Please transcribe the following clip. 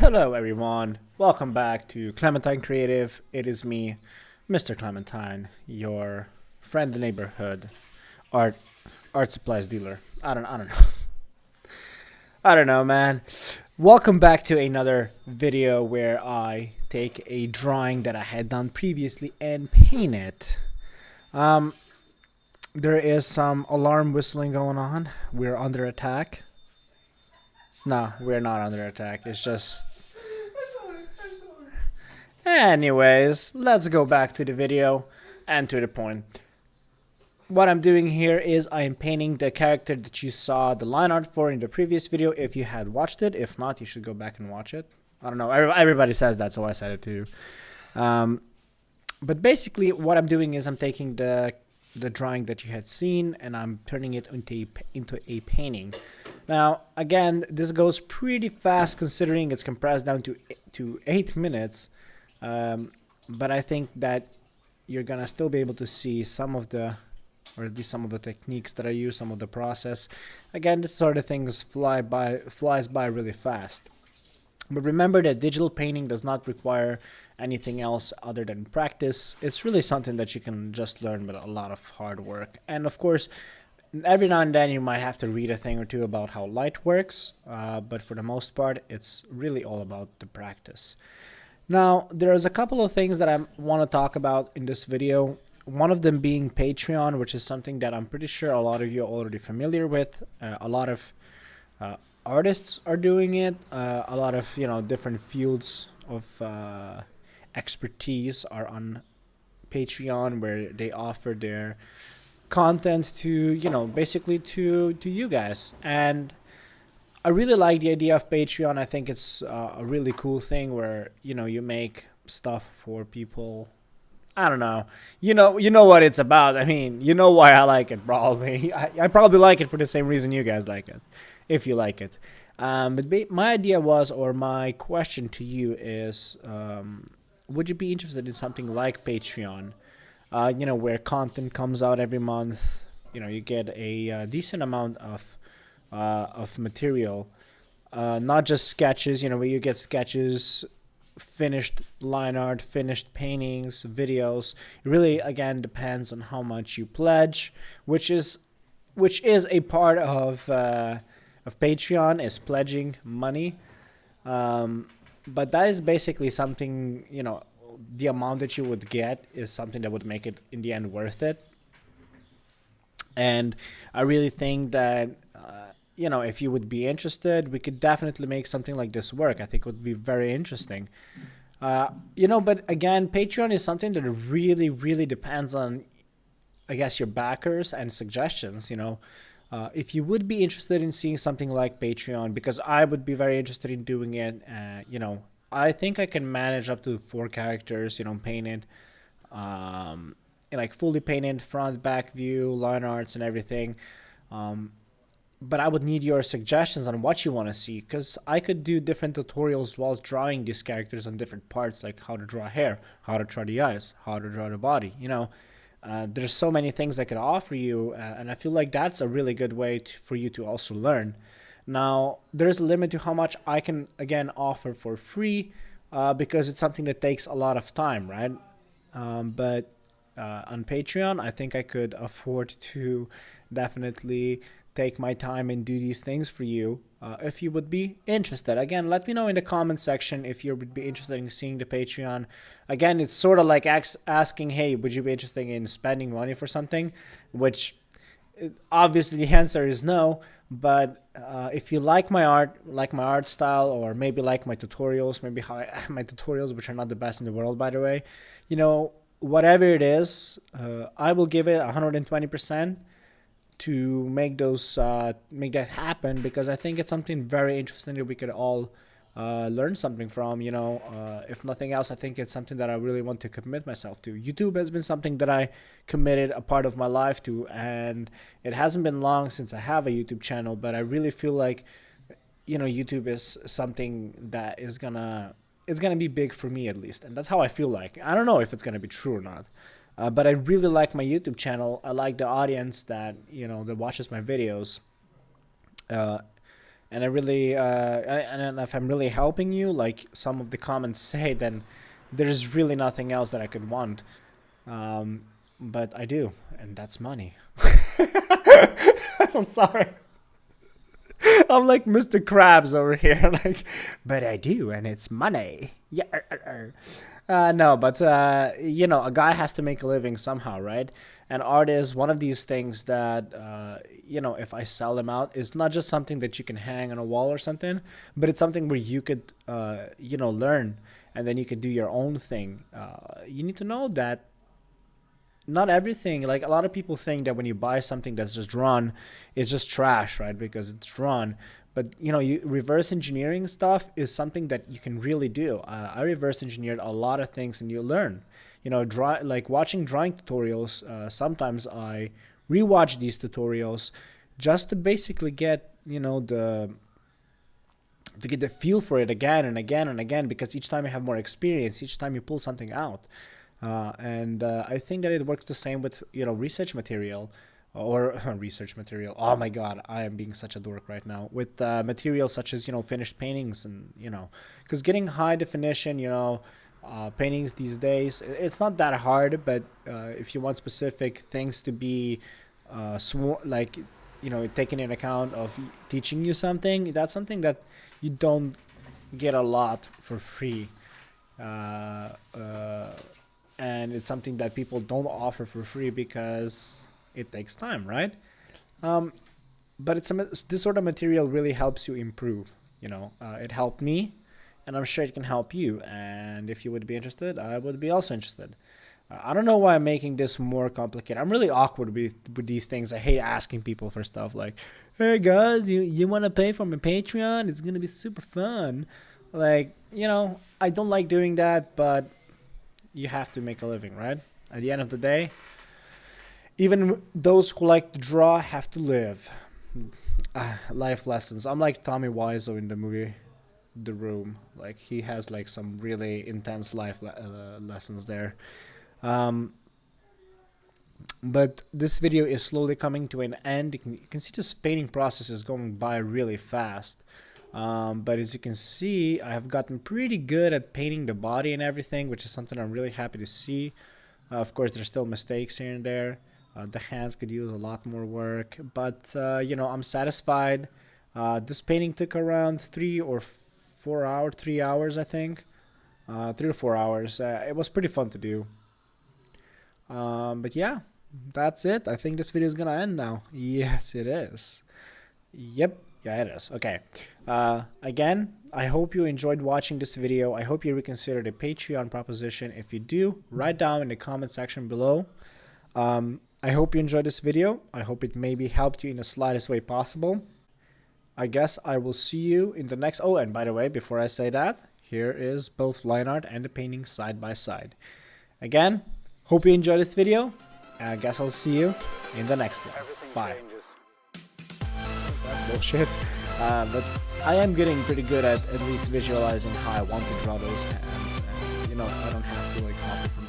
Hello everyone, welcome back to Clementine Creative. It is me, Mr. Clementine, your friend in the neighborhood art art supplies dealer. I don't know. I don't know, man. Welcome back to another video where I take a drawing that I had done previously and paint it. Um there is some alarm whistling going on. We're under attack. No, we're not under attack. It's just anyways, let's go back to the video and to the point. What I'm doing here is I am painting the character that you saw the line art for in the previous video if you had watched it. If not, you should go back and watch it. I don't know. Everybody says that, so I said it too. But basically what I'm doing is I'm taking the drawing that you had seen and I'm turning it into a painting. Now, again, this goes pretty fast considering it's compressed down to 8 minutes. But I think that you're gonna still be able to see some of the, or at least some of the techniques that I use, some of the process. Again, this sort of things flies by really fast. But remember that digital painting does not require anything else other than practice. It's really something that you can just learn with a lot of hard work. And of course, every now and then you might have to read a thing or two about how light works, but for the most part, it's really all about the practice. Now, there's a couple of things that I want to talk about in this video. One of them being Patreon, which is something that I'm pretty sure a lot of you are already familiar with. A lot of artists are doing it. A lot of different fields of expertise are on Patreon, where they offer their content to basically to you guys. And I really like the idea of Patreon. I think it's a really cool thing where you make stuff for people. I don't know. You know what it's about. I mean, you know why I like it probably. I probably like it for the same reason you guys like it, if you like it. But my idea was, or my question to you is, would you be interested in something like Patreon? Where content comes out every month. You get a decent amount of material, not just sketches. Where you get sketches, finished line art, finished paintings, videos. It really again depends on how much you pledge, which is a part of Patreon, is pledging money. But that is basically something, the amount that you would get is something that would make it in the end worth it. And I really think that if you would be interested, we could definitely make something like this work. I think it would be very interesting. But again, Patreon is something that really depends on, I guess, your backers and suggestions. If you would be interested in seeing something like Patreon, because I would be very interested in doing it. I think I can manage up to 4 characters. Painted, like fully painted front, back view, line arts, and everything. But I would need your suggestions on what you want to see, because I could do different tutorials whilst drawing these characters on different parts, like how to draw hair, how to draw the eyes, how to draw the body. There's so many things I could offer you, and I feel like that's a really good way for you to also learn. Now, there's a limit to how much I can, again, offer for free, because it's something that takes a lot of time, right? But on Patreon, I think I could afford to definitely take my time and do these things for you, if you would be interested. Again, let me know in the comment section if you would be interested in seeing the Patreon. Again, it's sort of like asking, hey, would you be interested in spending money for something? Which obviously the answer is no. But if you like my art style, or maybe like my tutorials, maybe my tutorials, which are not the best in the world, by the way, whatever it is, I will give it 120% to make that happen, because I think it's something very interesting that we could all learn something from. If nothing else, I think it's something that I really want to commit myself to. YouTube has been something that I committed a part of my life to, and it hasn't been long since I have a YouTube channel, but I really feel like YouTube is something that is gonna be big for me, at least, and that's how I feel like. I don't know if it's gonna be true or not. But I really like my YouTube channel. I like the audience that that watches my videos. and I really and if I'm really helping you, like some of the comments say, then there's really nothing else that I could want. But I do, and that's money. I'm sorry. I'm like Mr. Krabs over here, like, but I do, and it's money. Yeah. No, but you know, a guy has to make a living somehow, right? And art is one of these things that you know, if I sell them out, it's not just something that you can hang on a wall or something, but it's something where you could you know, learn, and then you could do your own thing. You need to know that not everything, like a lot of people think that when you buy something that's just drawn, it's just trash, right? Because it's drawn. But you know, reverse engineering stuff is something that you can really do. I reverse engineered a lot of things, and you learn. You know, like watching drawing tutorials. Sometimes I rewatch these tutorials just to basically get, you know, to get the feel for it again and again and again, because each time you have more experience, each time you pull something out. And I think that it works the same with, you know, research material. Or research material. Oh my god, I am being such a dork right now. With materials such as, you know, finished paintings, and, you know, because getting high definition, you know, paintings these days, it's not that hard. But if you want specific things to be like, you know, taken in account of teaching you something, that's something that you don't get a lot for free. And it's something that people don't offer for free because it takes time, right? But this sort of material really helps you improve. You know, it helped me, and I'm sure it can help you. And if you would be interested, I would be also interested. I don't know why I'm making this more complicated. I'm really awkward with these things. I hate asking people for stuff like, "Hey guys, you want to pay for my Patreon? It's gonna be super fun." Like, you know, I don't like doing that, but you have to make a living, right? At the end of the day. Even those who like to draw have to live. Life lessons. I'm like Tommy Wiseau in the movie The Room. Like, he has like some really intense life lessons there. But this video is slowly coming to an end. You can see this painting process is going by really fast. But as you can see, I have gotten pretty good at painting the body and everything, which is something I'm really happy to see. Of course, there's still mistakes here and there. The hands could use a lot more work, but you know, I'm satisfied. This painting took around 3 or 4 hours, 3 hours, I think. 3 or 4 hours. It was pretty fun to do. But yeah, that's it. I think this video is gonna end now. Yes, it is. Yep. Yeah, it is. Okay. Again, I hope you enjoyed watching this video. I hope you reconsider the Patreon proposition. If you do, write down in the comment section below. I hope you enjoyed this video. I hope it maybe helped you in the slightest way possible. I guess I will see you in the next... Oh, and by the way, before I say that, here is both line art and the painting side by side. Again, hope you enjoyed this video. And I guess I'll see you in the next one. Bye. That's bullshit. But I am getting pretty good at least visualizing how I want to draw those hands. And, you know, I don't have to like copy from